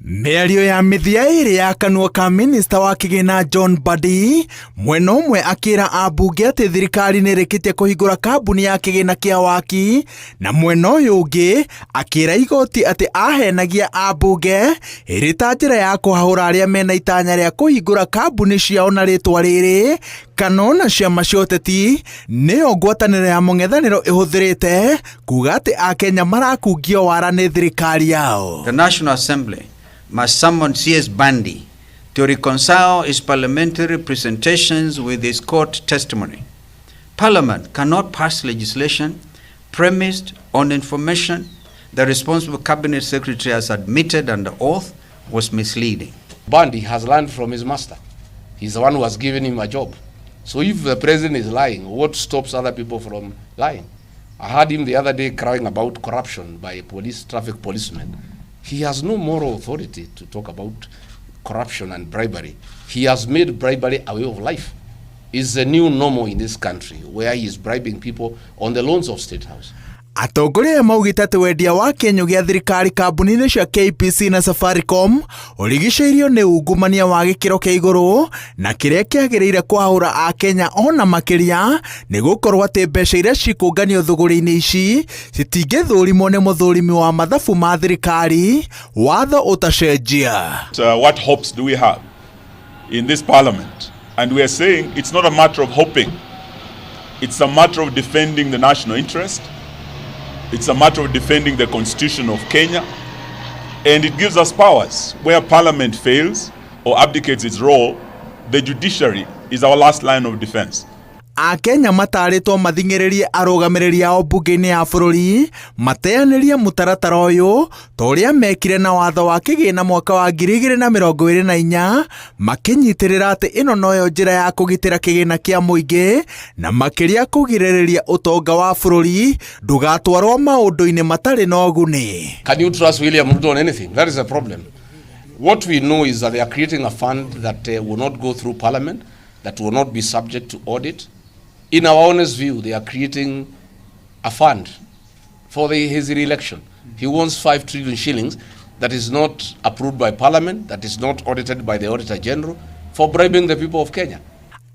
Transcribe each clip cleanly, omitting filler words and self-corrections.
Mĩario ya mĩthia ĩrĩ ya kanua ka minista wa kĩgĩna John Mbadi mwena ũmwe akĩra ambunge atĩ thirikari nĩrĩkĩtie kũhingũra kambuni ya kĩgĩna kĩa waaki, na mwena ũyũ ũngĩ akĩra igoti atĩ ahenagia ambunge ĩrĩ ta njĩra ya kũhahũra arĩa mena itanya rĩa kũhingũra kambuni ciao na rĩtwa rĩrĩ kana ona ciama cia ũteti nĩyo ngwatanĩro ya mũng'ethanĩro ĩhũthĩrĩte kuga atĩ akenya marakungio wara nĩ thirikari yao. The National Assembly must summon CS Bandi to reconcile his parliamentary presentations with his court testimony. Parliament cannot pass legislation premised on information the responsible cabinet secretary has admitted under oath was misleading. Bandi has learned from his master. He's the one who has given him a job. So if the president is lying, what stops other people from lying? I heard him the other day crying about corruption by traffic policemen. He has no moral authority to talk about corruption and bribery. He has made bribery a way of life. It's a new normal in this country where he is bribing people on the loans of State House. Atongoria maugĩte atĩ wendia wa kĩenyũ gĩa thirikari kambuni-inĩ cia KPC na Safaricom ũrigicĩirio nĩ ungumania wa gĩkĩro kĩa igũrũ na kĩrĩa kĩagĩrĩire kwahũra akenya ona makĩria nĩ gũkorwo atĩ mbeca iria cikũnganio thũgũrĩ-inĩ ici citingĩthũrimwo nĩ mũthũrimi wa mathabu ma thirikari watho ũtacenjia. What hopes do we have in this parliament? And we are saying it's not a matter of hoping. It's a matter of defending the national interest. It's a matter of defending the constitution of Kenya, and it gives us powers. Where parliament fails or abdicates its role, the judiciary is our last line of defense. Akenya matarĩtwo mathing'ĩrĩrie arũgamĩrĩri ao mbunge-inĩ ya bũrũri mateanĩrie mũtaratara ũyũ ta ũrĩa mekire na watho wa kĩgĩna mwaka wa 2024 makĩnyitĩrĩra atĩ ĩno noyo njĩra ya kũgitĩra kĩgĩna kĩa mũingĩ na makĩria kũgirĩrĩria ũtonga wa bũrũri ndũgatwarwo maũndũ-inĩ matarĩ na ũguni. Can you trust William Ruto on anything? That is a problem. What we know is that they are creating a fund that will not go through parliament, that will not be subject to audit. In our honest view, they are creating a fund for his re-election. He wants 5 trillion shillings that is not approved by parliament, that is not audited by the Auditor General, for bribing the people of Kenya.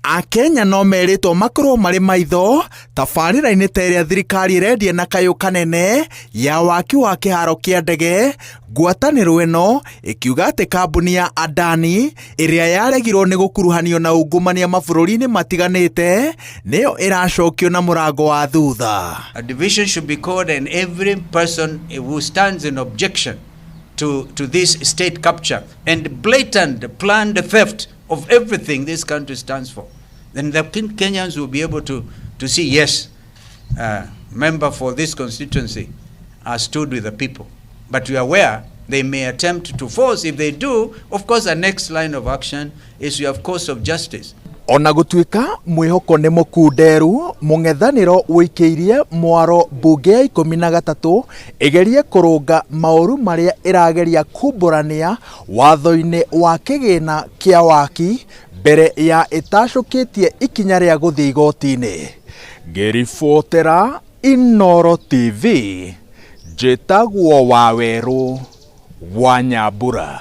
Akenya no merĩtwo makorwo marĩ maitho tabarĩra-inĩ ta ĩrĩa thirikari ĩrendia na kayũ kanene ya waki wa kĩharo kĩa ndege. Ngwatanĩro ĩno ĩkiuga atĩ kambuni ya Adani ĩrĩa yaregirwo nĩ gũkuruhanio na ungumania mabũrũri-inĩ matiganĩte nĩyo ĩracokio na mũrango wa thutha. A division should be called, and every person who stands in objection to this state capture and blatant planned theft of everything this country stands for, then the Kenyans will be able to see, yes, member for this constituency stood with the people. But we are aware they may attempt to force. If they do, of course, the next line of action is you have course of justice. Ona gũtuĩka mwĩhoko nĩ mũkunderu, mũng'ethanĩro wĩkĩirie mwaro mbunge ya 13 ĩgerie kũrũnga maũru marĩa ĩrageria kumbũrania watho-inĩ wa kĩgĩna kĩa waaki mbere ya ĩtacũkĩtie ikinya rĩa gũthiĩ igoti-inĩ. Ngĩribotera Inooro TV, njĩtagwo Wawerũ wa Nyambura.